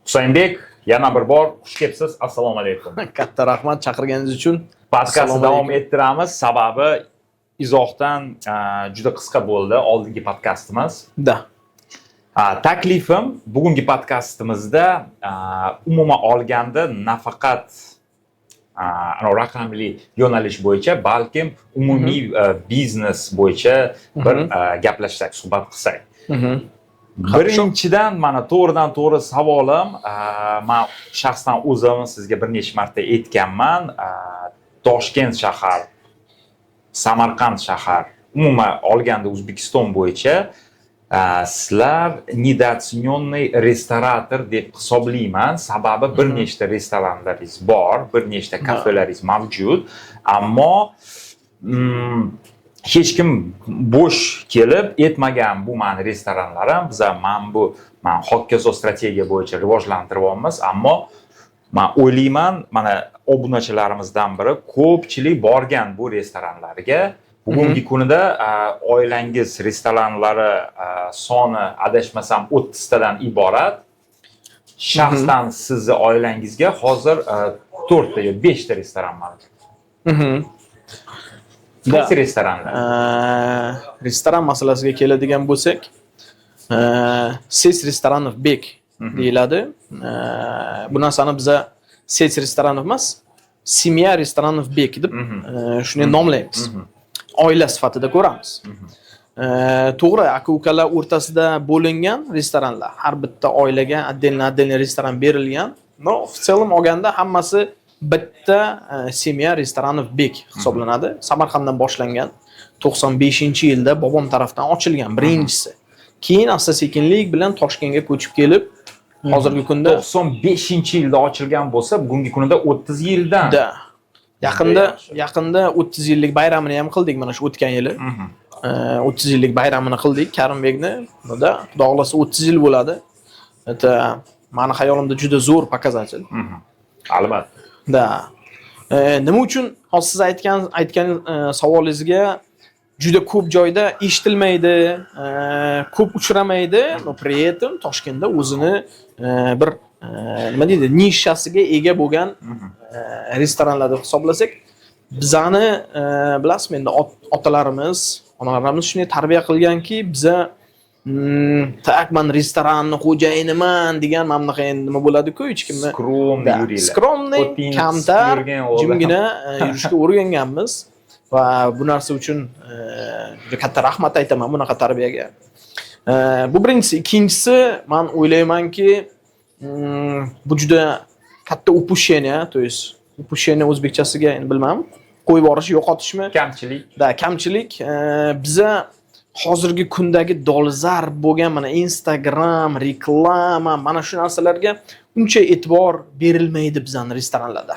Husaynbek, yana bir bor xush kelibsiz. Assalomu alaykum. Katta rahmat chaqirganingiz uchun. Podkastni davom ettiramiz. Sababi izohdan juda qisqa bo'ldi oldingi podkastimiz. Taklifim bugungi podkastimizda umuman olganda nafaqat raqamli yo'nalish bo'yicha, balkim umumiy biznes bo'yicha bir gaplashsak, suhbat qilsak. Birinchidan mana to'g'ridan-to'g'ri savolim, men shaxsan o'zim sizga bir necha marta aytganman, Toshkent shahar, Samarqand shahar, umuman olganda O'zbekiston bo'yicha sizlar недооцененный restorator deb hisoblayman. Sababi bir nechta restoranlaringiz bor, bir nechta kafelaringiz mavjud, ammo hech kim bo'sh kelib aytmagan bu meni restoranlarim. Men hokazo strategiya bo'yicha rivojlantiryapmiz, ammo men o'ylayman, mana obunachilarimizdan biri ko'pchilik borgan bu restoranlarga. Bugungi kunida oilangiz restoranlari soni adashmasam 30 tadan iborat. Shaxsan sizni oilangizga hozir 4 ta yo 5 ta restoran mavjud. Qaysi restoranlar? Restoran masalasiga keladigan bo'lsak, Ses Restoranov Bek deyiladi. Bu narsani biza Ses Restoranov emas, Semya Restoranov Bek deb shuni nomlaymiz. Oila sifatida ko'ramiz. To'g'ri, aka-ukalar o'rtasida bo'lingan restoranlar, har bitta oilaga отдельно restoran berilgan. No, в целом olganda hammasi bitta Semya Restoranov Bek hisoblanadi. Samarqanddan boshlangan. 95-yilda bobom tarafdan ochilgan birinchisi. Keyin asta-sekinlik bilan Toshkentga ko'chib kelib, hozirgi kunda 95-yilda ochilgan bo'lsa, bugungi kunida 30 yildan. Yaqinda 30 yillik bayramini ham qildik mana shu o'tgan yili. 30 yillik bayramini qildik Karimbekni. Bunda Xudo xolasa 30 yil bo'ladi. Meni xayolimda juda zo'r показатель. Albatta. Nima uchun hozir siz aytgan savolingizga juda ko'p joyda eshitilmaydi, ko'p uchramaydi, но при этом Toshkentda o'zini bir nima deydi, nishasiga ega bo'lgan restoranlar deb hisoblasak, bizani bilasizmi, endi otalarimiz, onalarimiz shunday tarbiya qilganki, biza man restoranni xo'jayiniman degan mamlaqa endi nima bo'ladi-ku, hech kimni skromniy, kamtar, jimgina yurishga o'rganganmiz va bu narsa uchun juda katta rahmat aytaman bunaqa tarbiyaga. Bu birinchisi, ikkinchisi, men o'ylaymanki, bu juda katta упущение, то есть упущение o'zbekchasiga endi bilmadim, qo'yib yuborish, yo'qotishmi? Kamchilik. Biza hozirgi kundagi dolzarb bo'lgan mana Instagram, reklama, mana shu narsalarga uncha e'tibor berilmaydi bizning restoranlarda.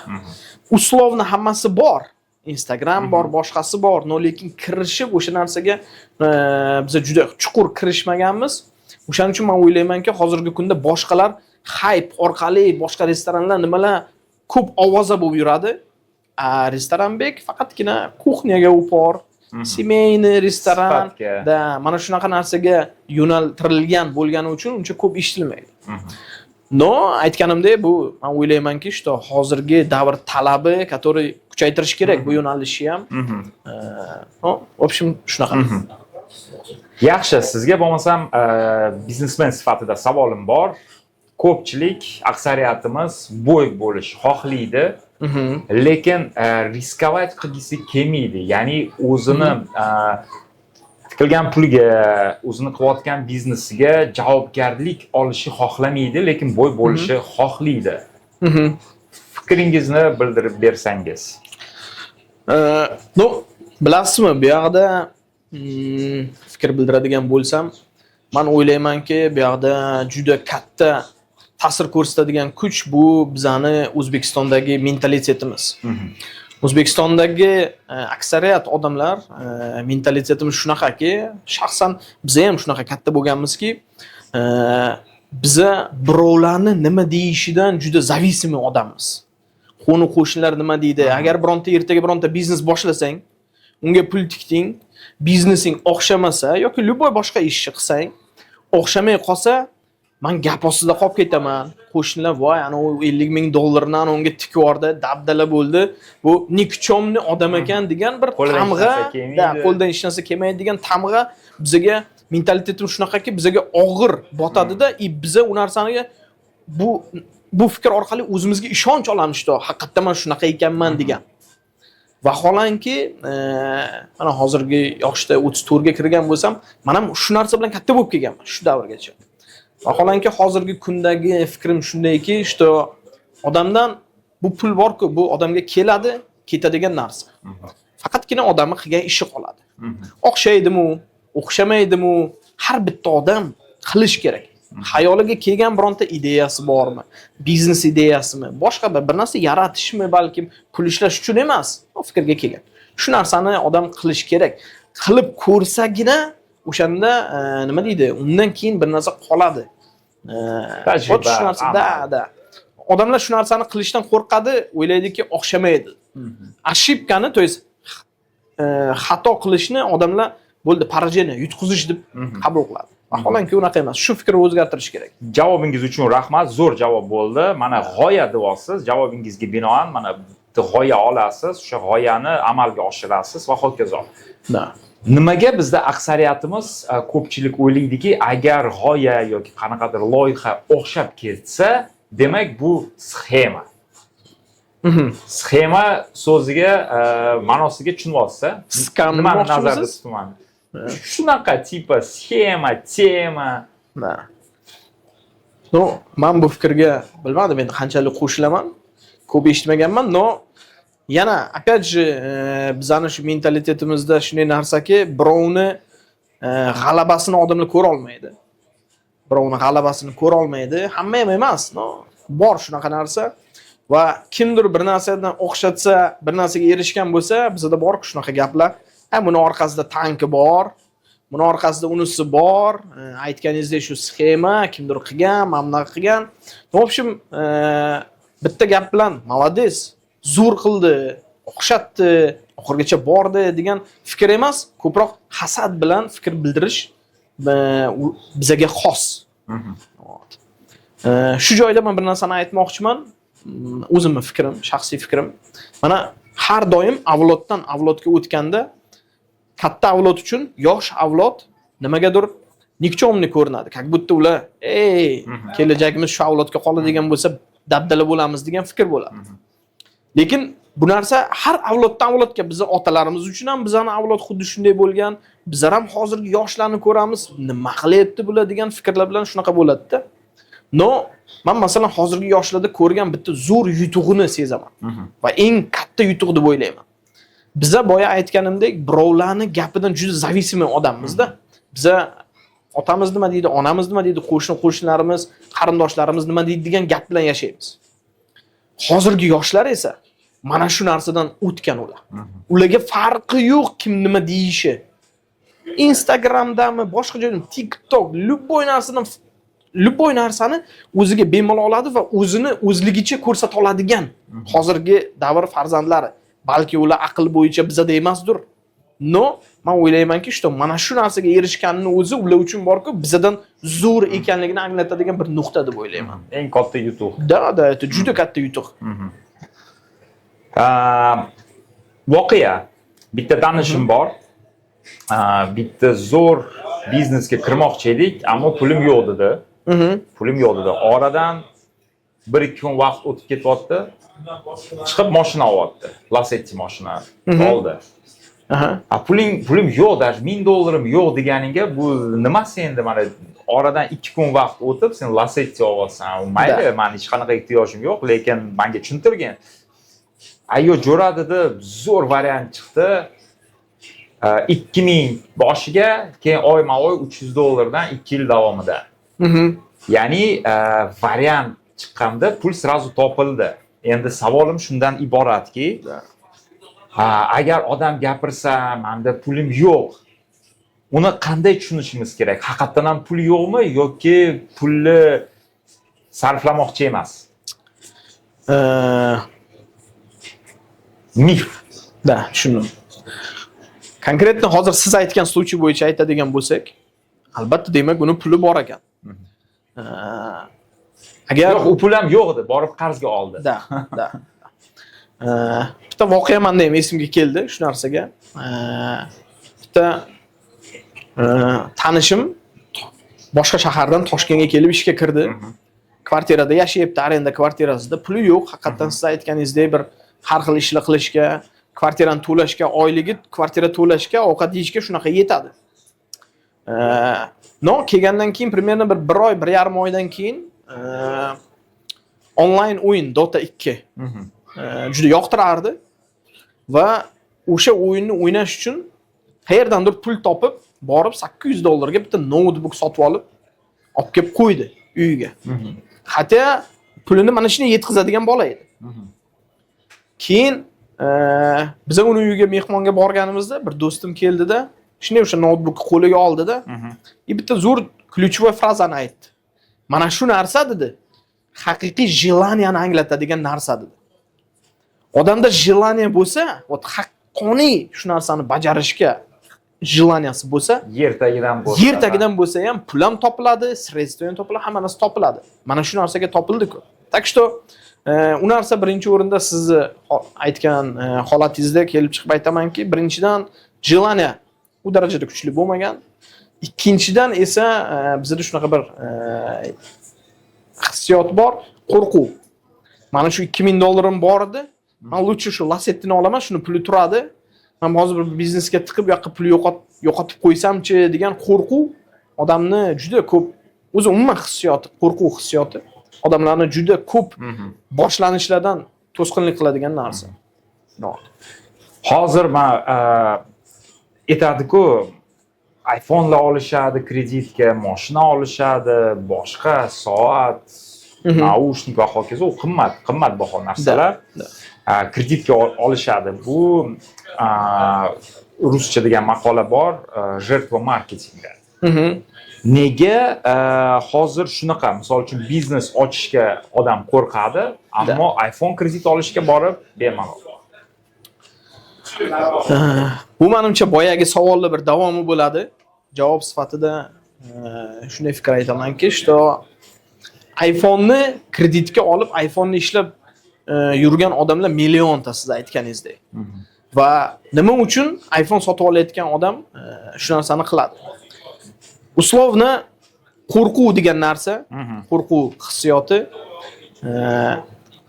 Uslovni hammasi bor. Instagram bor, boshqasi bor, no lekin kirishib o'sha narsaga biz juda chuqur kirishmaganmiz. O'shaning uchun men o'ylaymanki, hozirgi kunda boshqalar hype orqali boshqa restoranlar nimalar ko'p ovoza bo'lib yuradi. Restoranbek faqatgina kuxnyaga upor, semeyniy restoran da mana shunaqa narsaga yo'naltirilgan bo'lgani uchun uncha ko'p eshitilmaydi. No, aytganimdek, bu men o'ylaymanki, что hozirgi davr talabi, который kuchaytirish kerak bu yo'nalishni ham. В общем, shunaqa. Yaxshi, sizga bo'lmasam biznesmen sifatida savolim bor. Ko'pchilik, aksariyatimiz bo'y bo'lish xohlaydi, lekin riskovat qilgisi kelmaydi. Ya'ni o'zini qilgan puliga, o'zini qilayotgan biznesiga javobgarlik olishni xohlamaydi, lekin bo'y bo'lishni xohlaydi. Fikringizni bildirib bersangiz. No, bilasizmi, bu yoqda fikr bildiradigan bo'lsam, men o'ylaymanki, bu yoqda juda katta ta'sir ko'rsatadigan kuch bu bizani O'zbekistondagi mentalitetimiz. O'zbekistondagi aksariyat odamlar mentalitetimiz shunaqaki, shaxsan biz ham shunaqa katta bo'lganmizki, biza birovlarni nima deyishidan juda zavisimiy odammiz. Qo'ni qo'shnilar nima deydi? Agar ertaga bironta biznes boshlasang, unga pul tikding, biznesing o'xshamasa yoki любой boshqa ishni qilsang, o'xshamay qolsa, men gap ostida qolib ketaman. Qo'shnilar voy ana u $50,000 unga tikib yubordi, dabdala bo'ldi. Bu nikchomni odam ekan degan bir tamg'a, qo'ldan hech narsa kelmaydi degan tamg'a bizga mentalitetim shunaqaki, bizga og'ir botadi-da, biz u narsani bu fikr orqali o'zimizga ishonch olamiz, haqiqatdan men shunaqa ekanman degan. Vaholanki, mana hozirgi yoshda 34 ga kirgan bo'lsam, men ham shu narsa bilan katta bo'lib kelganman shu davrgacha. Vaholanki hozirgi kundagi fikrim shundayki, odamdan bu pul bor-ku, bu odamga keladi, ketadigan narsa. Faqatgina odamning qilgan ishi qoladi. O'xshaydimi, o'xshamaydimi, har bitta odam qilish kerak. Xayoliga kelgan bironta ideyasi bormi? Biznes ideyasimi? Boshqa bir narsa yaratishmi, balkim pul ishlash uchun emas, o fikrga kelgan. Shu narsani odam qilish kerak. Qilib ko'rsagina o'shanda nima deydi? Undan keyin bir narsa qoladi. Shu narsa odamlar shu narsani qilishdan qo'rqadi, o'ylaydiki o'xshamaydi. Ошибкani, to есть xato qilishni odamlar bo'ldi, поражение, yutqizish deb qabul qiladi. Vaholanki unaqa emas. Shu fikrni o'zgartirish kerak. Javobingiz uchun rahmat. Zo'r javob bo'ldi. Mana g'oya deyapsiz. Javobingizga binoan mana g'oya olasiz, o'sha g'oyani amalga oshirasiz va hokazo. Nimaga bizda aksariyatimiz ko'pchilik o'ylaydiki, agar g'oya yoki qanaqadir loyiha o'xshab ketsa, demak bu sxema. Sxema so'ziga ma'nosiga tushunyapsiz. Nimani nazarda tutaman? Shunaqa tipa sxema, tema. No, men bu fikrga bilmadim endi qanchalik qo'shilaman. Ko'p eshitmaganman, no. Yana опять же bizning shu mentalitetimizda shunday narsaki, birovni g'alabasini odamlar ko'ra olmaydi. Birovni g'alabasini ko'ra olmaydi. Hamma ham emas, no. Bor shunaqa narsa va kimdir bir narsadan o'xshatsa, bir narsaga erishgan bo'lsa, bizda bor shunaqa gaplar. Buni orqasida tanki bor, buni orqasida unisi bor. Aytganingizdek shu sxema kimdir qilgan, mana qilgan. В общем, bitta gap bilan молодец, zo'r qildi, o'xshatdi, oxirgacha bordi degan fikr emas, ko'proq hasad bilan fikr bildirish bizga xos. Shu joyda men bir narsani aytmoqchiman. O'zimning fikrim, shaxsiy fikrim. Mana har doim avloddan avlodga o'tganda katta avlod uchun yosh avlod nimagadir nikchomni ko'rinadi. Как будто ular, kelajakimiz shu avlodga qoladigan bo'lsa, dabdala bo'lamiz degan fikr bo'ladi. Lekin bu narsa har avloddan avlodga, bizning otalarimiz uchun ham bizning avlod xuddi shunday bo'lgan. Bizlar ham hozirgi yoshlarni ko'ramiz, nima qilyapti bular degan fikrlar bilan shunaqa bo'ladi-da. No, men masalan hozirgi yoshlarda ko'rgan bitta zo'r yutug'ini sezaman va eng katta yutuq deb o'ylayman. Biza boya aytganimdek, birovlarning gapidan juda zavisimi odammiz-da. Biza otamiz nima deydi, onamiz nima deydi, qo'shnilarimiz, qarindoshlarimiz nima deydi degan gap bilan yashaymiz. Hozirgi yoshlar esa mana shu narsadan o'tgan ular. Ularga farqi yo'q kim nima deyishi. Instagramdami, boshqa joyda, TikTok, любой narsani o'ziga bemalol oladi va o'zini o'zligicha ko'rsata oladigan hozirgi davr farzandlari. Balki ular aql bo'yicha bizda emasdir. No, men o'ylaymanki, mana shu narsaga erishganini o'zi ular uchun borku, bizdan zo'r ekanligini anglatadigan bir nuqta deb o'ylayman. Eng katta yutuq. Da, juda katta yutuq. Voqea. Bitta tanishim bor. Bitta zo'r biznesga kirmoqchi edik, ammo pulim yo'q dedi. Pulim yo'q dedi. Oradan 1-2 kun vaqt o'tib ketyapti. Chiqib mashina oldi. Lasetti mashina oldi. Pulim yo'q, даже $1000 yo'q deganingga bu nimasi endi? Mana oradan 2 kun vaqt o'tib sen Lasetti olsan. Mayli, men hech qanaqa ehtiyojim yo'q, lekin menga tushuntirgan. Ayyo jo'ra dedi, zo'r variant chiqdi. 2000 boshiga, keyin oyma-oy $300 dan 2 yil davomida. Ya'ni variant chiqqanda pul sразу topildi. Endi savolim shundan iboratki, agar odam gapirsa, menda pulim yo'q, uni qanday tushunishimiz kerak? Haqiqatan ham pul yo'qmi yoki pulni sarflamoqchi emas? Mif. Da, tushundim. Konkretni hozir siz aytgan случай bo'yicha aytadigan bo'lsak, albatta demak uni puli bor ekan. Agar Yo'q, u pul ham yo'q edi, borib qarzga oldi. da. Bitta voqea menda ham esimga keldi shu narsaga. Bitta tanishim boshqa shahardan Toshkentga kelib ishga kirdi. Kvartirada yashayapti, arenda kvartirasida. Puli yo'q, haqiqatan siz aytganingizdek bir har xil ishlar qilishga, kvartirani to'lashga, oyligi kvartira to'lashga, ovqat yeyishga shunaqa yetadi. No, kelgandan keyin примерно bir 1 oy, 1,5 oydan keyin onlayn o'yin Dota 2 juda yoqtirardi va o'sha o'yinni o'ynash uchun qayerdandir pul topib, borib $800 ga bitta notebook sotib olib kelib qo'ydi uyiga. Hatto pulini mana shunga yetkazadigan bola edi. Keyin biz uni uyiga mehmonga borganimizda bir do'stim keldida, shunday o'sha notebookni qo'liga oldida, bitta zo'r ключевой frazani aytdi. Mana shu narsa dedi, haqiqiy желанияni anglatadigan narsa dedi. Odamda желание bo'lsa, haqqoniy shu narsani bajarishga желанияsi bo'lsa, yer tagidan bo'lsa ham pul ham topiladi, sredstva ham topiladi, hamma narsa topiladi. Mana shu narsaga topildi-ku. Так что u narsa birinchi o'rinda sizni aytgan holatingizda kelib chiqib aytamanki, birinchidan желание u darajada kuchli bo'lmagan. Ikkinchidan esa bizda shunaqa bir hissiyot bor, qo'rquv. Mana shu $2000 bor edi. Men lutchi shu Lasetti'ni olaman, shuni puli turadi. Men hozir bir biznesga tiqib, yoqqa pul yo'qotib qo'ysamchi degan qo'rquv odamni juda ko'p, o'zi umuman hissiyoti, qo'rquv hissiyoti odamlarni juda ko'p boshlanishlardan to'sqinlik qiladigan narsa. Hozir men aytadi-ku, iPhone'lar olishadi, kreditga mashina olishadi, boshqa soat, naushnik va hokazo, qimmatbaho narsalar kreditga olishadi. Bu ruscha degan maqola bor, жертва marketinga. Nega hozir shunaqa, misol uchun biznes ochishga odam qo'rqadi, ammo iPhone kredit olishga borib bemalol. Bu menimcha boyagi savollar bir davomi bo'ladi. Javob sifatida shunday fikr aytamanki, что iPhone'ni kreditga olib, iPhone'ni ishlab yurgan odamlar millionta siz aytganingizdek. Va nima uchun iPhone sotib olayotgan odam shu narsani qiladi? Uslovni qo'rquv degan narsa, qo'rquv hissiyoti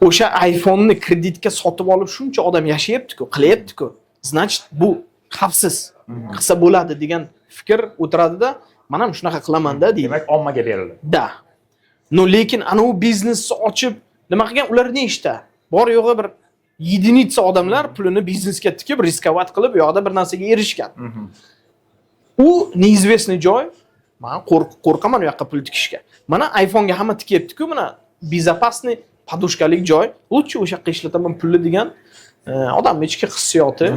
o'sha iPhone'ni kreditga sotib olib shuncha odam yashayapti-ku, qilyapti-ku. Значит, bu xavfsiz. Qilsa bo'ladi degan fikr o'tiradi-da, men ham shunaqa qilaman-da deydi. Demak, ommaga berildi. Da. No, lekin ana u biznesni ochib, nima qilgan ular nechta? Bor yo'g'i bir единица odamlar pulini biznesga tikib, riskovat qilib, u yoqda bir narsaga erishgan. U neizvestniy joy. Men qo'rqaman u yoqqa pul tikishga. Mana iPhone'ga hamma tikyapti-ku, mana безопасный podushkalik joy. Lutchi o'sha yoqqa ishlataman pulni degan odamning ichki hissiyoti,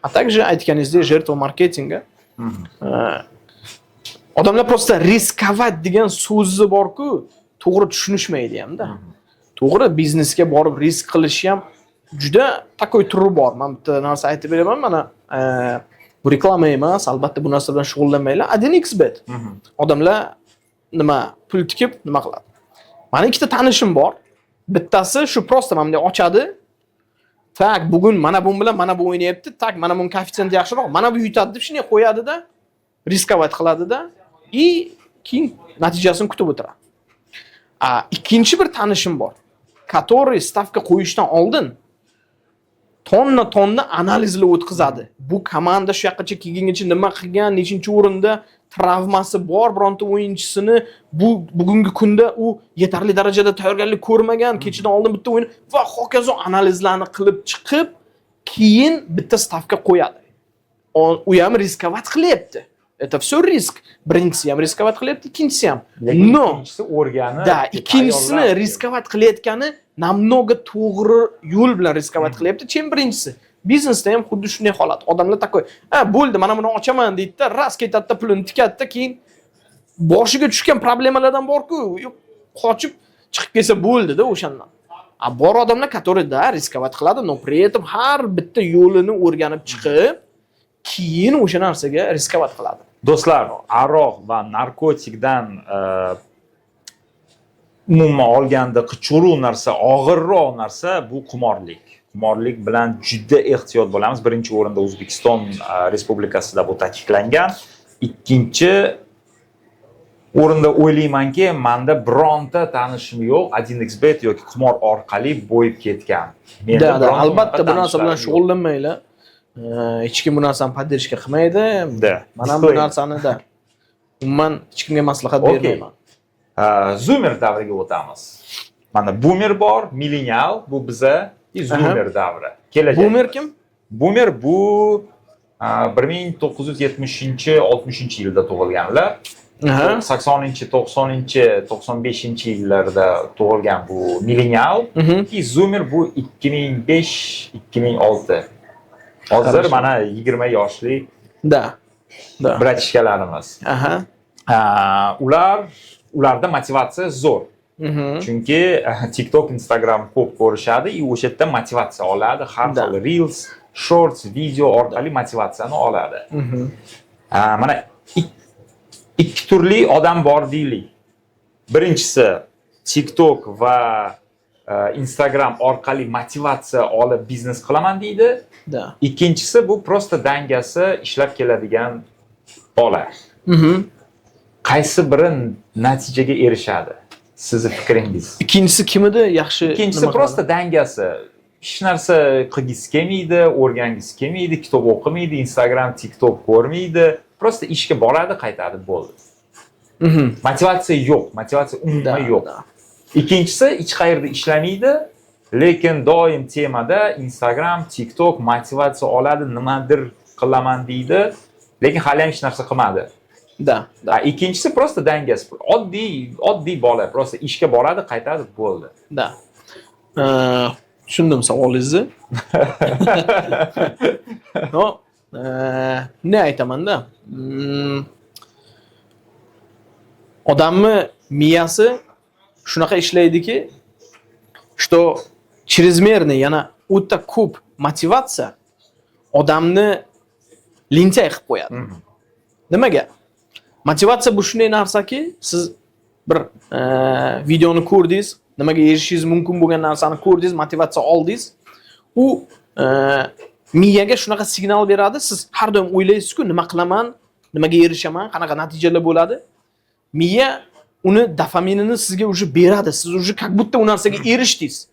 a также aytganingizdek жертва marketinga. Odamlar просто riskovat degan so'zi bor-ku, to'g'ri tushunishmaydi hamda. To'g'ri, biznesga borib risk qilish ham juda takoy turi bor. Men bitta narsa aytib beraman, mana bu reklama emas, albatta bu narsa bilan shug'ullanmaylar. 1xbet. Odamlar nima pul tikib nima qiladi? Meni ikkita tanishim bor. Bittasi shu prosta menga ochadi. Tak, bugun mana bu bilan mana bu o'ynayapti. Tak, mana bunun koeffitsiyenti yaxshiroq, mana bu yutadi deb shunday qo'yadi-da, riskovat qiladi-da, keyin natijasini kutib o'tiradi. Ikkinchi bir tanishim bor, который stavka qo'yishdan oldin tonna analizlar o'tkazadi. Bu komanda shu yoqqacha kelguncha nima qilgan, nechinchi o'rinda, travmasi bor bironta o'yinchisini, bugungi kunda u yetarli darajada tayyorgarlik ko'rmagan, kechadan oldin bitta o'yin va hokazo analizlarni qilib chiqib, keyin bitta stavka qo'yadi. U ham riskovat qilyapti. Это всё risk. Birinchisi ham riskovat qilyapti, ikkinchisi ham. No, ikkinchisi o'rganib, da, ikkinchisini riskovat qilayotgani namnoga to'g'ri yo'l bilan riskovat qilyapti. Chem birinchisi. Biznesda ham xuddi shunday holat. Odamlar takoy, bo'ldi, mana buni ochaman deydi-da, ras ketadi-da, pulini tikadi-da, keyin boshiga tushgan problemalardan bor-ku, qochib chiqib kelsa bo'ldi-da o'shandan. Bor odamlar, который da riskovat qiladi, no при этом har bitta yo'lini o'rganib chiqib, keyin o'sha narsaga riskovat qiladi. Do'stlar, aroq va narkotikdan umuman olganda qichuru narsa, og'irroq narsa bu qimorlik. Qimorlik bilan juda ehtiyot bo'lamiz. Birinchi o'rinda O'zbekiston Respublikasida bu ta'kidlangan. Ikkinchi o'rinda o'ylaymanki, menda bironta tanishim yo'q, 1xbet yoki qimor orqali boyib ketgan. Da, albatta bu narsa bilan shug'ullanmaylar. Hech kim bu narsani podderishka qilmaydi. Men ham bu narsani da umuman hech kimga maslahat bermayman. Zoomer davriga o'tamiz. Mana boomer bor, millenial, bu biza zoomer davri. Kelajak. Boomer kim? Boomer bu 1970-60-yilda tug'ilganlar. 80-90-95-yillarda tug'ilgan bu millenial. Zoomer bu 2005-2006. Hozir mana 20 yoshli bratishkalarimiz. Ularda motivatsiya zo'r. Chunki TikTok, Instagram ko'p ko'rishadi, o'sha yerda motivatsiya oladi, har xil reels, shorts, video orqali motivatsiyani oladi. Mana ikki turli odam bor deylik. Birinchisi TikTok va Instagram orqali motivatsiya olib biznes qilaman deydi. Ikkinchisi bu prosta dangasi ishlab keladigan bola. Qaysi biri natijaga erishadi? Sizni fikringiz? Ikkinchisi kim edi? Yaxshi. Ikkinchisi prosta dangasi. Hech narsa qilgisi kelmaydi, o'rgangisi kelmaydi, kitob o'qimaydi, Instagram, TikTok ko'rmaydi. Prosta ishga boradi, qaytadi, bo'ldi. Motivatsiya yo'q, motivatsiya umuman yo'q. Ikkinchisi hech qayerda ishlamaydi, lekin doim temada Instagram, TikTok motivatsiya oladi, nimadir qilaman deydi, lekin hali ham hech narsa qilmadi. Ikkinchisi prosta dangas, oddiy bola, prosta ishga boradi, qaytadi, bo'ldi. Tushundim savolingizni. Ne aytaman-da? Odamni miyasi shunaqa ishlaydiki, что чрезмерный, yana o'ta ko'p motivatsiya odamni linchak qilib qo'yadi. Nimaga? Motivatsiya bu shunday narsaki, siz bir videoni ko'rdingiz, nimaga erishishingiz mumkin bo'lgan narsani ko'rdingiz, motivatsiya oldingiz. U miyaga shunaqa signal beradi, siz har doim o'ylaysiz-ku, nima qilaman, nimaga erishaman, qanaqa natijalar bo'ladi. Miya uni dopaminini sizga уже beradi. Siz уже как будто u narsaga erishdingiz.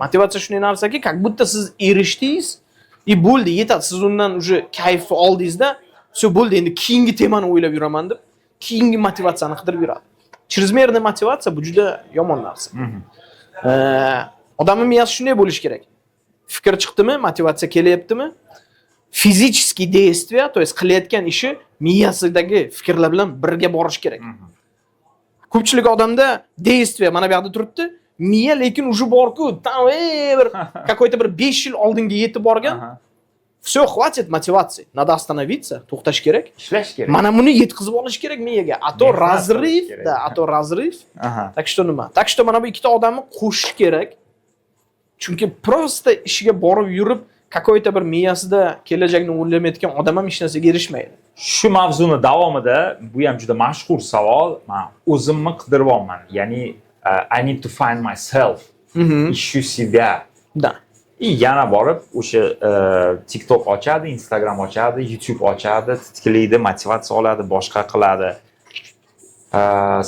Motivatsiya shunday narsaki, как будто siz erishdingiz, bo'ldi, yetadi. Siz undan уже kayfni oldingizda, все bo'ldi, endi keyingi temani o'ylab yuraman deb, keyingi motivatsiyani qidirib yuradi. Чрезмерный motivatsiya bu juda yomon narsa. Odamning miyasi shunday bo'lishi kerak. Fikr chiqdimi, motivatsiya kelyaptimi? Fizический действие, то есть qilayotgan ishi miyasidagi fikrlar bilan birga borish kerak. Ko'pchilik odamda действие mana bu yerda turibdi, miya lekin уже bor-ku, bir какой-то bir 5 yil oldinga yetib borgan. Все, хватит мотивации. Надо остановиться, to'xtash kerak. Ishlash kerak. Mana buni yetkazib olish kerak miyaga. A to razriv, a to razriv. Так что nima? Так что mana bu ikkita odamni qo'shish kerak. Chunki prosta ishiga borib yurib, какой-то bir miyasida kelajakni o'ylamayotgan odam ham hech narsaga erishmaydi. Shu mavzuni davomida bu ham juda mashhur savol. Men o'zimni qidiryapman. Ya'ni I need to find myself. Ищу себя. Da. Yana borib o'sha TikTok ochadi, Instagram ochadi, YouTube ochadi, tiklaydi, motivatsiya oladi, boshqa qiladi.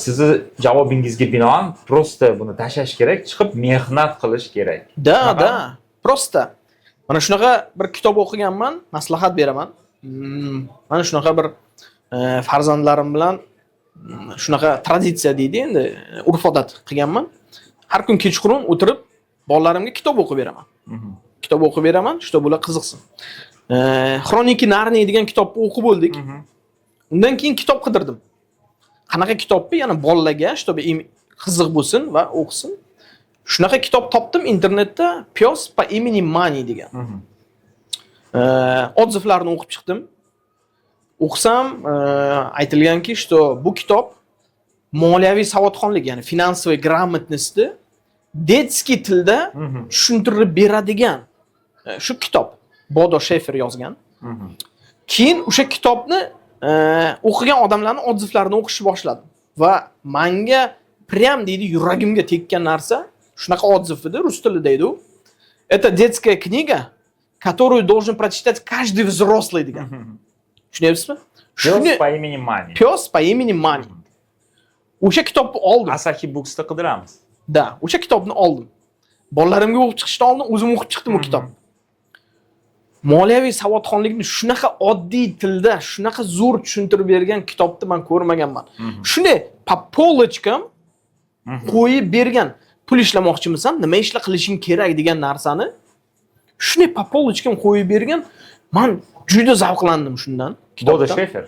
Sizni javobingizga binoan prosta buni tashlash kerak, chiqib mehnat qilish kerak. Da. Prosta. Mana shunaqa bir kitob o'qiganman, maslahat beraman. Mana shunaqa bir farzandlarim bilan shunaqa traditsiya deydi, endi urf-odat qilganman. Har kun kechqurun o'tirib bolalarimga kitob o'qib beraman. Kitob o'qib beraman, shu bular qiziqsin. Xroniki Narniya degan kitobni o'qib bo'ldik. Undan keyin kitob qidirdim. Qanaqa kitobni, yana bolalarga, shu qiziq bo'lsin va o'qisin. Shunaqa kitob topdim internetda, Pyos по имени Mani degan. Odzivlarni o'qib chiqdim. O'qisam, aytilganki, что bu kitob moliyaviy savodxonlik, ya'ni finansoviy gрамотностьni detskiy tilda tushuntirib beradigan shu kitob. Bodo Shefer yozgan. Keyin o'sha kitobni o'qigan odamlarning odzivlarini o'qishni boshladim va menga prям deydi yuragimga tekkan narsa, shunaqa odziv edi, rus tilida edi u. Это детская книга, которую должен прочитать каждый взрослый degan. Tushunyapsizmi? Pes по имени Mani. Pes по имени Mani. O'sha kitobni oldim. Asahi Books'ta qidiramiz. Da, o'sha kitobni oldim. Bolalarimga o'qib chiqishdan oldin o'zim o'qib chiqdim u kitobni. Moliyaviy savodxonlikni shunaqa oddiy tilda, shunaqa zo'r tushuntirib bergan kitobni men ko'rmaganman. Shunday polочкам qo'yib bergan. Pul ishlamoqchimisan, nima ishla qilishing kerak degan narsani shunday polочкам qo'yib bergan. Men juda zavqlandim shundan. Bodo Shefer.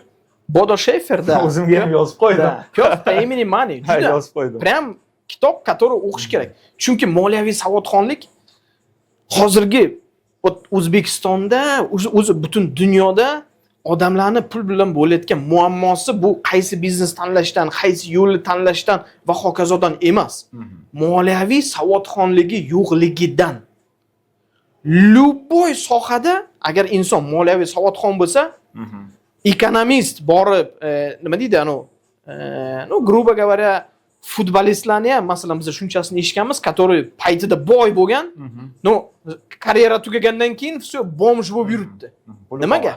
Bodo Shefer da. O'zimga ham yozib qo'ydim. Pes по имени Mani. Juda yozib qo'ydim. Prям kitob, который o'qish kerak. Chunki moliyaviy savodxonlik hozirgi O'zbekistonda, o'zi butun dunyoda odamlarni pul bilan bo'layotgan muammosi bu qaysi biznes tanlashdan, qaysi yo'lni tanlashdan va hokazodan emas. Moliyaviy savodxonligi yo'qligidan. Любой sohada agar inson moliyaviy savodxon bo'lsa, ekonomist borib, nima deydi, грубо говоря, futbolistlarni ham masalan biz shunchasini eshitganmiz, который paytida boy bo'lgan, karyera tugagandan keyin все bomj bo'lib yuribdi. Nimaga?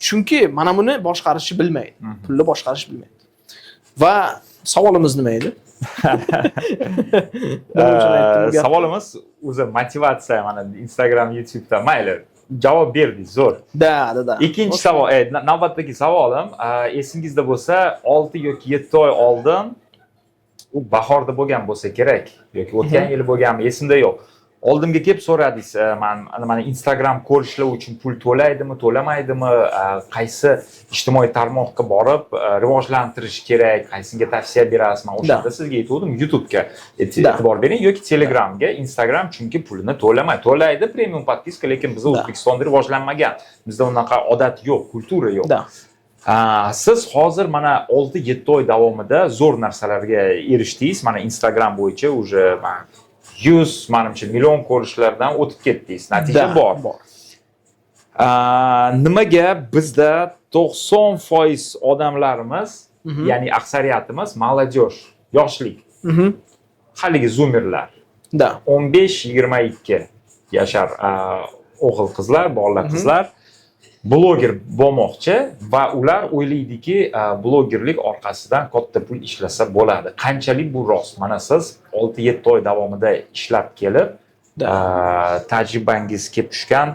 Chunki mana buni boshqarishni bilmaydi. Pulni boshqarishni bilmaydi. Va savolimiz nima edi? Savolimiz o'zi motivatsiya, mana Instagram, YouTube'da mayli javob berdik, zo'r. Da. Ikkinchi savol, navbatdagi savolim, esingizda bo'lsa, 6 yoki 7 oy oldin u bahorda bo'lgan bo'lsa kerak yoki o'tgan yil bo'lganmi, esimda yo'q. Oldimga kelib so'radingiz, mana Instagram ko'rishlar uchun pul to'laydimi, to'lamaydimi, qaysi ijtimoiy tarmoqqa borib rivojlantirish kerak, qaysiga tavsiya berasiz? Men o'shanda sizga aytdim, YouTube'ga e'tibor bering yoki Telegramga. Instagram chunki pulini to'laydi, premium podpiska, lekin bizda O'zbekistonda rivojlanmagan. Bizda unaqa odat yo'q, kultura yo'q. Siz hozir mana 6-7 oy davomida zo'r narsalarga erishdingiz. Mana Instagram bo'yicha уже 100 manimcha million ko'rishlardan o'tib ketdingiz. Natija bor. Nimaga bizda 90% odamlarimiz, ya'ni aksariyatimiz молодежь, yoshlik. Haligi zoomerlar. 15-22 yashar o'g'il qizlar, bolalar qizlar bloger bo'lmoqchi va ular o'ylaydiki, blogerlik orqasidan katta pul ishlasa bo'ladi. Qanchalik bu rost? Mana siz 6-7 oy davomida ishlab kelib, tajribangiz kelib tushgan,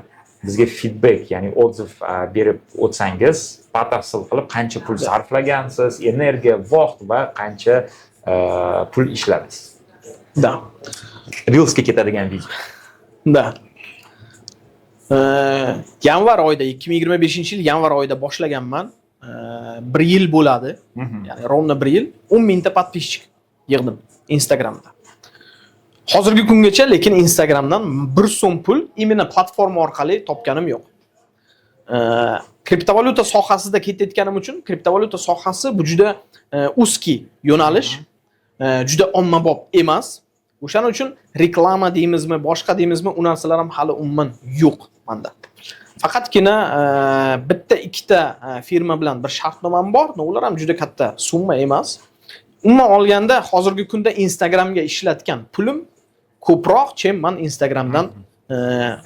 bizga feedback, ya'ni odziv berib o'tsangiz, batafsil qilib qancha pul sarflagansiz, energiya, vaqt va qancha pul ishladingiz. Reelsga ketadigan video. Yanvar oyida 2025-yil yanvar oyida boshlaganman. 1 yil bo'ladi. Ya'ni ровно 1 yil 10 mingta podpischik yig'dim Instagramda. Hozirgi kungacha lekin Instagramdan 1 so'm pul imенно platforma orqali topganim yo'q. Kriptovalyuta sohasida ketayotganim uchun, kriptovalyuta sohasi bu juda узкий yo'nalish, juda ommabop emas. O'shaning uchun reklama deymizmi, boshqa deymizmi, u narsalar ham hali umuman yo'q menda. Faqatgina bitta ikkita firma bilan bir shartnomam bor, ular ham juda katta summa emas. Umuman olganda hozirgi kunda Instagramga ishlatgan pulim ko'proq, chem men Instagramdan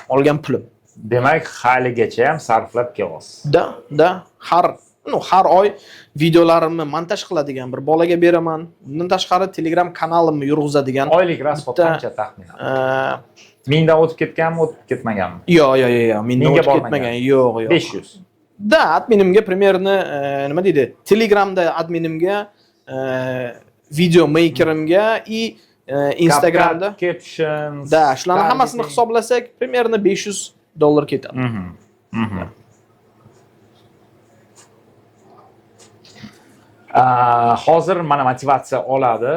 olgan pulim. Demak, haligacha ham sarflab kelyapsiz. Da, har oy videolarimni montaj qiladigan bir bolaga beraman. Undan tashqari Telegram kanalimni yurg'izadigan. Oylik rasxod qancha taxminan? 1000 dan o'tib ketganmi, o'tib ketmaganmi? Yo'q, 1000 dan o'tib ketmagan. Yo'q. 500. Da, adminimga примерно nima deydi? Telegramda adminimga, video makerimga и Instagramda captions. Da, shularni hammasini hisoblasak, примерно $500 ketadi. Hozir mana motivatsiya oladi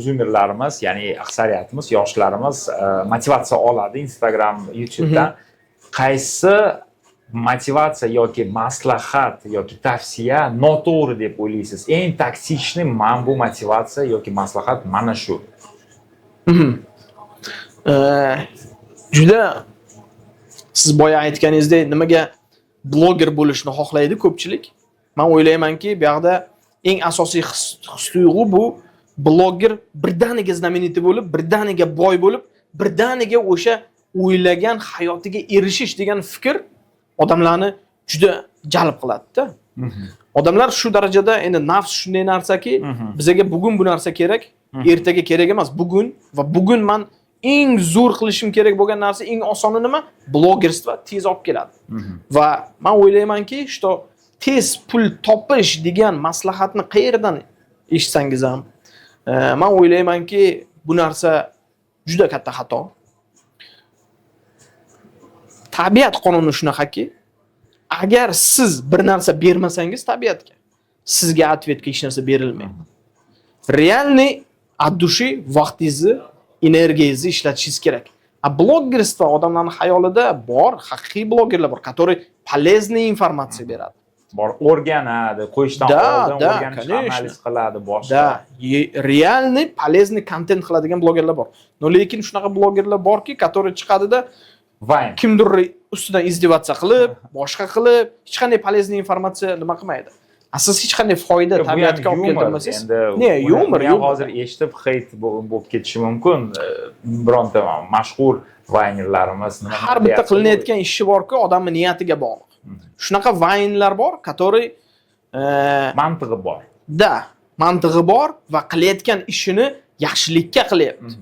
zoomerlarimiz, ya'ni aksariyatimiz, yoshlarimiz motivatsiya oladi Instagram, YouTube'dan. Qaysi motivatsiya yoki maslahat yoki tavsiya noto'g'ri deb o'ylaysiz? Eng toksichni mana bu motivatsiya yoki maslahat mana shu. Juda siz boya aytganingizdek, nimaga bloger bo'lishni xohlaydi ko'pchilik? Men o'ylaymanki, bu yerda eng asosiy his-tuyg'u bu blogger birdaniga знаменитый bo'lib, birdaniga boy bo'lib, birdaniga o'sha o'ylagan hayotiga erishish degan fikr odamlarni juda jalb qiladi-da. Odamlar shu darajada endi nafs shunday narsaki, bizga bugun bu narsa kerak, ertaga kerak emas, bugun va bugun men eng zo'r qilishim kerak bo'lgan narsa, eng osoni nima? Blogerstvo tez olib keladi. Va men o'ylaymanki, что tez pul topish degan maslahatni qayerdan eshitsangiz ham, men o'ylaymanki, bu narsa juda katta xato. Tabiat qonuni shunaqaki, agar siz bir narsa bermasangiz tabiatga, sizga ответga hech narsa berilmaydi. Realniy от души vaqtingizni, energiyangizni ishlatishingiz kerak. A blogerstvo odamlarning xayolida bor, haqiqiy blogerlar bor, которые полезный informatsiya beradi. Bor, o'rganadi, qo'yishdan oldin o'rganishni analiz qiladi, boshqa. Da, realniy полезный kontent qiladigan blogerlar bor. No lekin shunaqa blogerlar borki, которые chiqadida Vine. Kimdir ustidan izdevаться qilib, boshqa qilib, hech qanday полезный informatsiya nima qilmaydi. Siz hech qanday foyda tabiatga olib keltirmasangiz. Ne, yumor hozir eshitib hate bo'lib ketishi mumkin. Bironta mashhur Vine'larimiz nima har bitta qilinayotgan ishi borku, odamning niyatiga bog'liq. Shunaqa Vine'lar bor, который mantig'i bor. Da, mantig'i bor va qilayotgan ishini yaxshilikka qilyapti.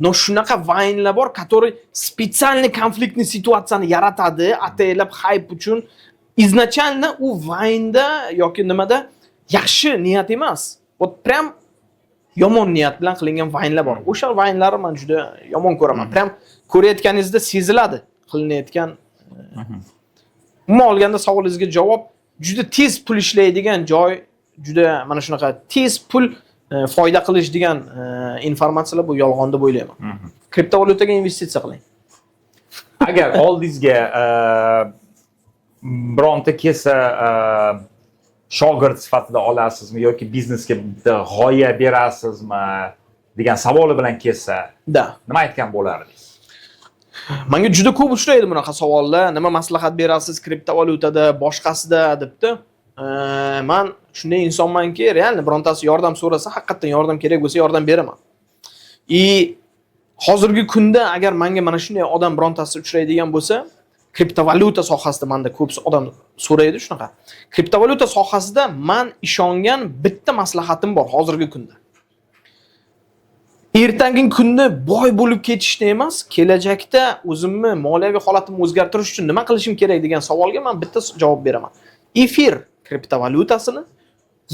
No shunaqa Vine'lar bor, который специальный konfliktni situatsiyani yaratadi, ataylab hype uchun. Изначально u Vine'da yoki nimada yaxshi niyat emas. Вот прям yomon niyat bilan qilingan Vine'lar bor. O'sha Vine'larni men juda yomon ko'raman. Прям ko'rayotganingizda seziladi qilinayotgan. Umuman olganda savolingizga javob juda tez pul ishlaydigan joy, juda mana shunaqa tez pul foyda qilish degan informatsiyalar bu yolg'on deb o'ylayman. Kriptovalyutaga investitsiya qiling. Agar oldingizga bironta kelsa shogird sifatida olasizmi yoki biznesga bitta g'oya berasizmi degan savol bilan kelsa, nima aytgan bo'lardingiz? Menga juda ko'p uchraydi bunaqa savollar. Nima maslahat berasiz kriptovalyutada, boshqasida debdi. Men shunday insonmanki, realni birontasi yordam so'rasa, haqiqatan yordam kerak bo'lsa yordam beraman. Hozirgi kunda agar menga mana shunday odam birontasi uchraydigan bo'lsa, kriptovalyuta sohasida menda ko'p odam so'raydi shunaqa. Kriptovalyuta sohasida men ishongan bitta maslahatim bor hozirgi kunda. Ertangi kunda boy bo'lib ketishni emas, kelajakda o'zimni moliyaviy holatimni o'zgartirish uchun nima qilishim kerak degan savolga men bitta javob beraman. Efir kriptovalyutasini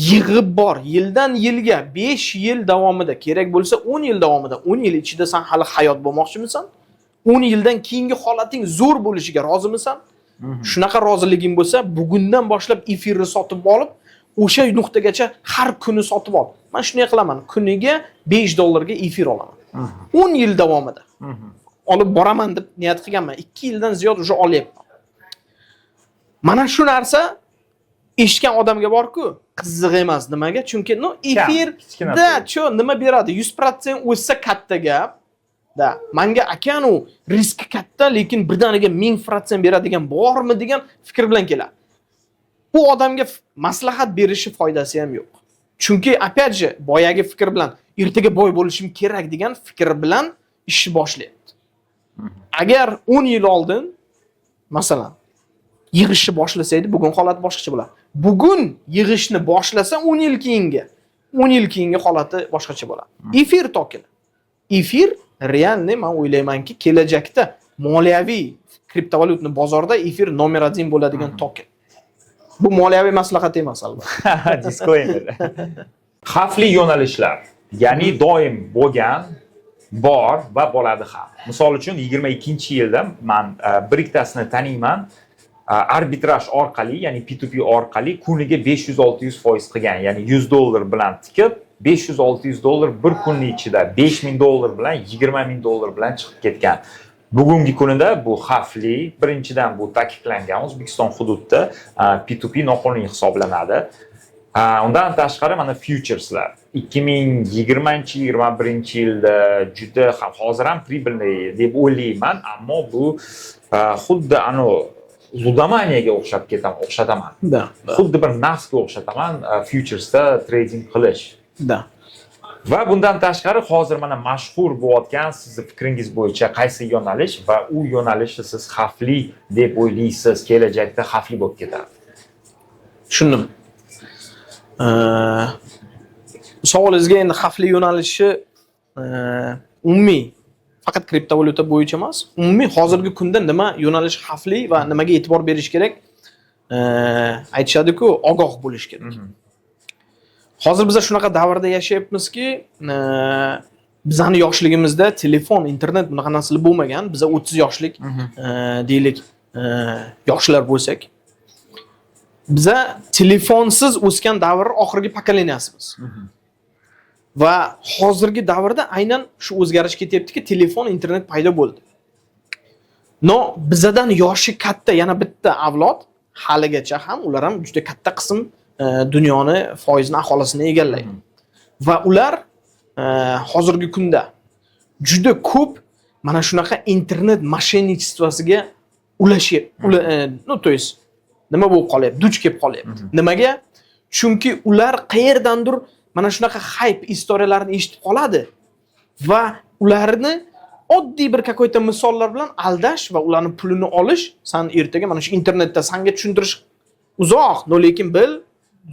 yig'ib bor, yildan yilga 5 yil davomida, kerak bo'lsa 10 yil davomida, 10 yil ichida sen hali hayot bo'lmoqchimisan? 10 yildan keyingi holating zo'r bo'lishiga rozimisan? Shunaqa roziliging bo'lsa, bugundan boshlab efirni sotib olib, o'sha nuqtagacha har kuni sotib ol. Men shunday qilaman, kuniga $5 ga efir olaman. 10 yil davomida. Olib boraman deb niyat qilganman. 2 yildan ziyod o'sha olyapman. Mana shu narsa eshitgan odamga borku, qiziq emas nimaga? Chunki efirda nima beradi? 100% o'ssa katta gap. Da, menga akanu riski katta, lekin birdaniga 1000% beradigan bormi degan fikr bilan keladi. Bu odamga maslahat berishi foydasi ham yo'q. Chunki опять же, boyagi fikr bilan ertaga boy bo'lishim kerak degan fikr bilan ishni boshlayapti. Agar 10 yil oldin masalan yig'ishni boshlasaydi, bugun holat boshqacha bo'ladi. Bugun yig'ishni boshlasa 10 yil keyingi holati boshqacha bo'ladi. Efir token. Efir realni men o'ylaymanki, kelajakda moliyaviy kriptovalyutni bozorda efir nomer 1 bo'ladigan token. Bu moliyaviy maslahat emas albatta. Disclaimer. Xavfli yo'nalishlar, ya'ni doim bo'lgan, bor va bo'ladi ham. Misol uchun 22-yilda men bir ikkitasini taniyman. Arbitraj orqali, ya'ni P2P orqali kuniga 500-600% qilgan, ya'ni $100 bilan tikib, $500-600 bir kunning ichida $5000 bilan $20000 bilan chiqib ketgan. Bugungi kunida bu xavfli. Birinchidan bu ta'kidlangan O'zbekiston hududida P2P noqonuniy hisoblanadi. Undan tashqari mana futureslar 2020-21-yilda juda ham hozir ham pribylli deb o'ylayman, ammo bu xuddi ludamaniyaga o'xshataman. Xuddi bir nafsga o'xshataman futuresda trading qilish. Da. Va bundan tashqari hozir mana mashhur bo'layotgan sizni fikringiz bo'yicha qaysi yo'nalish va u yo'nalishni siz xavfli deb o'ylaysiz, kelajakda xavfli bo'lib ketadi? Tushundim. Savolingizga endi xavfli yo'nalishi umumiy faqat kriptovalyuta bo'yicha emas, umumiy hozirgi kunda nima yo'nalish xavfli va nimaga e'tibor berish kerak? Aytishadi-ku, ogoh bo'lish kerak. Hozir biz shunaqa davrda yashayapmizki, bizning yoshligimizda telefon, internet bunaqa narsalar bo'lmagan. Biz 30 yoshlik deylik yoshlar bo'lsak, biz telefonsiz o'sgan davr oxirgi pokoleniyasimiz. Va hozirgi davrda aynan shu o'zgarish ketyaptiki, telefon, internet paydo bo'ldi. No, bizdan yoshi katta yana bitta avlod haligacha ham ular ham juda katta qism dunyoni foizini aholisini egallaydi. Va ular hozirgi kunda juda ko'p mana shunaqa internet moshennichествосiga то есть nima bo'lib qolyapti? Duch kelib qolyapti. Nimaga? Chunki ular qayerdandir mana shunaqa hype istoriyalarni eshitib qoladi va ularni oddiy bir какой-то misollar bilan aldash va ularning pulini olish, san ertaga mana shu internetda sanga tushuntirish uzoq, lekin bil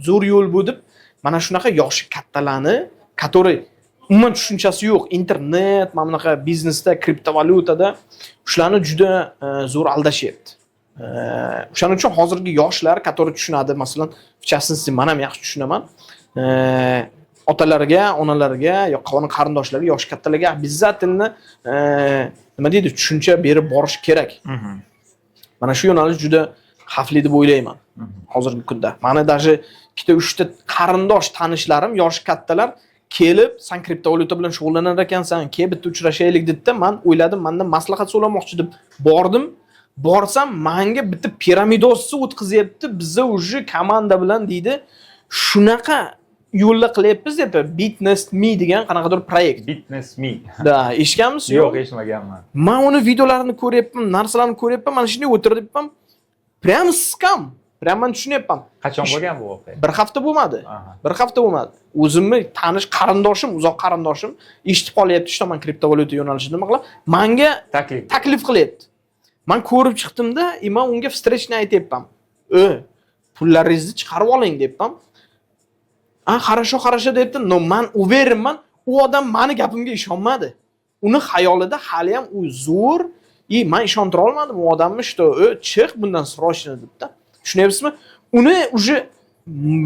zo'r yo'l bu deb mana shunaqa yoshi kattalarni, который umuman tushunchasi yo'q, internet, mana bunaqa biznesda, kriptovalyutada shularni juda zo'r aldashyapti. O'shaning uchun hozirgi yoshlar, который tushunadi, masalan, в частности, men ham yaxshi tushunaman. Otalarga, onalarga, yoki qarindoshlarga, yosh kattalarga обязательно nima deydi, tushuncha berib borish kerak. Mana shu yo'nalish juda xavfli deb o'ylayman hozirgi kunda. Mana даже ikkita 3 ta qarindosh tanishlarim, yoshi kattalar kelib, "Sen kriptovalyuta bilan shug'ullanar ekansan, kel bitta uchrashaylik" dedi. Men o'yladim, mendan maslahat so'ramoqchi deb bordim. Borsam, menga bitta piramidosni o'tkazyapti. Bizda уже komanda bilan deydi, shunaqa yo'lda qilyapmiz deb, Bitness.me degan qanaqadir proyekt. Bitness.me. Da, eshitganmisiz? Yo'q, eshitmaganman. Men uni videolarini ko'ryapman, narsalarni ko'ryapman, mana shunday o'tiribman. Prям skam. Prям men tushunyapman. Qachon bo'lgan bu voqea? Bir hafta bo'lmadi. Bir hafta bo'lmadi. O'zimni tanish qarindoshim, uzoq qarindoshim eshitib qolyapti, shu tomon kriptovalyuta yo'nalishida nima qilib, menga taklif qilyapti. Men ko'rib chiqdimda, men unga встречный aytayapman. Pullaringizni chiqarib oling debman. Хорошо debdi. No, men uverimman, u odam meni gapimga ishonmadi. Uni xayolida hali ham u zo'r, men ishontira olmadim u odamni, что chiq bundan срочно debdi. Tushunyapsizmi? Uni уже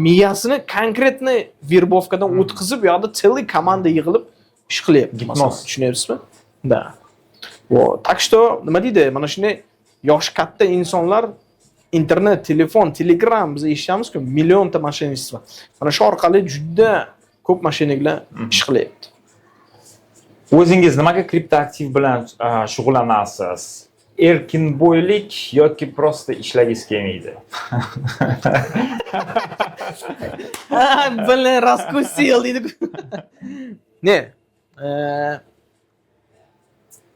miyasini konkretni verbovkadan o'tkazib, u yoqda целый komanda yig'ilib ish qilyapti. Tushunyapsizmi? Da. Так что, nima deydi? Mana shunday yosh katta insonlar internet, telefon, telegram biz eshitamiz-ku, millionta moshennichество. Mana shu orqali juda ko'p moshenniklar ish qilyapti. O'zingiz nimaga kriptoaktiv bilan shug'ullanasiz? Erkinbo'ylik yoki prosta ishlagingiz kelmaydi? Блин, раскусил deydi. Ne?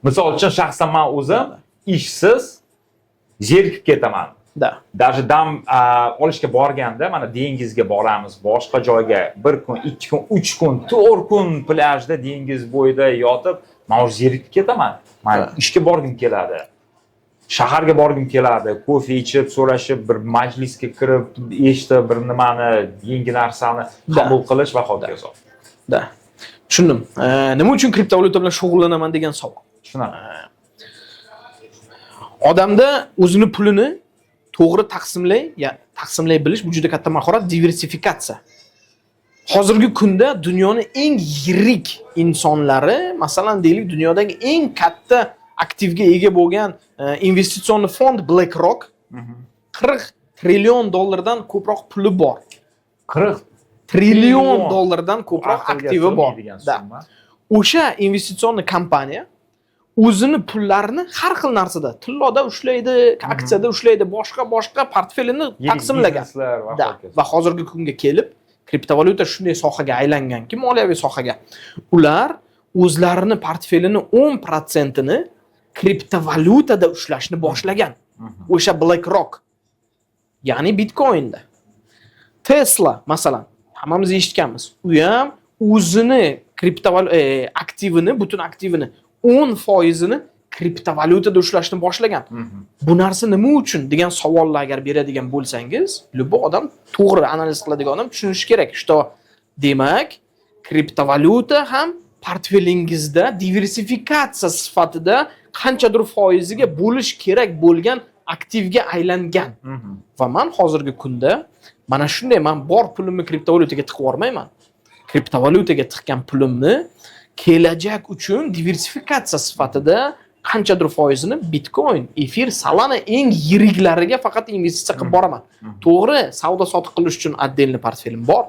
Misol uchun shaxsan men o'zim ishsiz zerikib ketaman. Даже dam olishga borganda, mana dengizga boramiz, boshqa joyga 1 kun, 2 kun, 3 kun, 4 kun plyajda dengiz bo'yida yotib, men o'zi zerikib ketaman. Men ishga borgim keladi. Shaharga borgim keladi, kofe ichib, so'rashib, bir majlisga kirib, eshitib, bir nimani, yangi narsani qabul qilish va hokazo. Da. Tushundim. Nima uchun kriptovalyuta bilan shug'ullanaman degan savol. Tushunaman. Odamda o'zini pulini to'g'ri taqsimlay bilish bu juda katta mahorat, diversifikatsiya. Hozirgi kunda dunyoning eng yirik insonlari, masalan deylik, dunyodagi eng katta aktivga ega bo'lgan investitsion fond BlackRock 40 trillion dollardan ko'proq puli bor. 40 trillion dollardan ko'proq aktivi bor. O'sha investitsion kompaniya o'zini pullarini har xil narsada, tilloda ushlaydi, aksiyada ushlaydi, boshqa portfelini taqsimlagan. Va hozirgi kunga kelib, kriptovalyuta shunday sohaga aylanganki, moliyaviy sohaga, ular o'zlarini portfelini 10% ni kriptovalyutada ushlashni boshlagan. O'sha BlackRock, ya'ni Bitcoinda. Tesla, masalan, hammamiz eshitganmiz. U ham o'zini aktivini, butun aktivini 10%ni kriptovalyutada ushlashni boshlagan. Bu narsa nima uchun degan savollar agar beradigan bo'lsangiz, любой odam to'g'ri analiz qiladigan odam tushunishi kerak, что demak, kriptovalyuta ham portfelingizda diversifikatsiya sifatida qanchadir foiziga bo'lish kerak bo'lgan aktivga aylangan. Va men hozirgi kunda mana shunday, men bor pulimni kriptovalyutaga tiqib yormayman. Kriptovalyutaga tiqgan pulimni kelajak uchun diversifikatsiya sifatida qanchadir foizini Bitcoin, Efir, Solana eng yiriklariga faqat investitsiya qilib boraman. To'g'ri, savdo sotiq qilish uchun отдельный portfelim bor.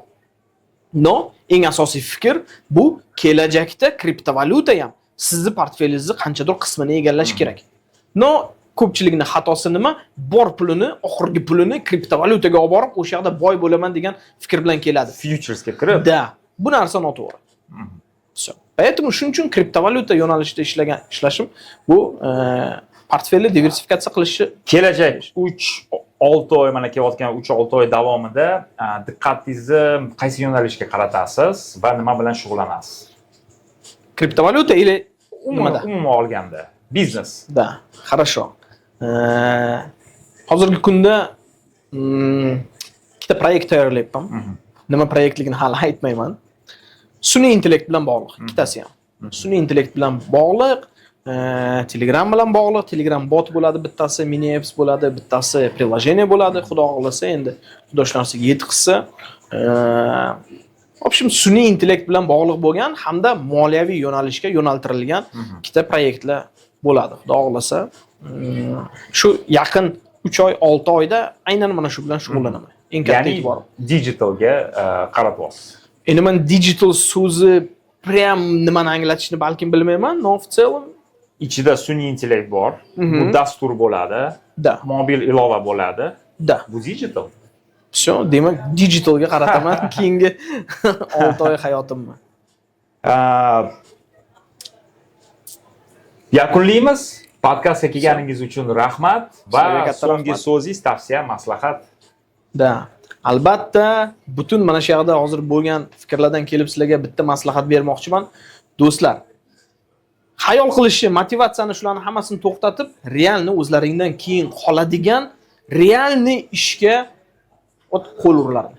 No, eng asosiy fikr bu kelajakda kriptovalyuta ham sizni portfelingizni qanchadir qismini egallash kerak. No, ko'pchilikning xatosi nima? Bor pulini, oxirgi pulini kriptovalyutaga olib borib, o'sha yerda boy bo'laman degan fikr bilan keladi. Futuresga kirib. Da, bu narsa noto'g'ri. Поэтому shuning uchun kriptovalyuta yo'nalishida ishlashim bu portfelni diversifikatsiya qilishi Kelajak 3-6 oy, mana kelayotgan 3-6 oy davomida diqqatingizni qaysi yo'nalishga qaratasiz va nima bilan shug'ullanasiz? Kriptovalyuta или Umuman olganda, biznes. Da, хорошо. Hozirgi kunda ikkita proyekt tayyorlayapman. Nima proyektligini hali aytmayman. Sun'iy intellekt bilan bog'liq, ikkitasi ham. Sun'iy intellekt bilan bog'liq, Telegram bilan bog'liq. Telegram bot bo'ladi, bittasi mini apps bo'ladi, bittasi приложение bo'ladi. Xudo xolasa endi xudo shu narsaga yetqizsa, в общем, sun'iy intellekt bilan bog'liq bo'lgan hamda moliyaviy yo'nalishga yo'naltirilgan ikkita proyektlar bo'ladi. Xudo xolasa, shu yaqin 3 oy, 6 oyda aynan mana shu bilan shug'ullanaman. Eng katta e'tibor digitalga qaratyapsiz. Endi men digital so'zi prям nimani anglatishini balkim bilmayman, но в целом ichida sun'iy intellekt bor, bu dastur bo'ladi, da, mobil ilova bo'ladi. Da. Bu digital. Всё, demak digitalga qarataman keyingi 6 oy hayotimni. Yakunlaymiz. Podkastga kelganingiz uchun rahmat va so'nggi so'zingiz, tavsiya, maslahat. Da. Albatta, butun mana shu yerda hozir bo'lgan fikrlardan kelib sizlarga bitta maslahat bermoqchiman. Do'stlar, xayol qilishni, motivatsiyani shularni hammasini to'xtatib, realni o'zlaringdan keyin qoladigan realni ishga qo'l urlaring.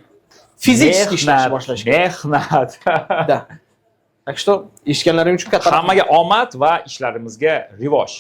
Fizik ishlashni boshlash kerak. Mehnat. Da. Так что eshitganlaring uchun katta hammaga omad va ishlarimizga rivoj.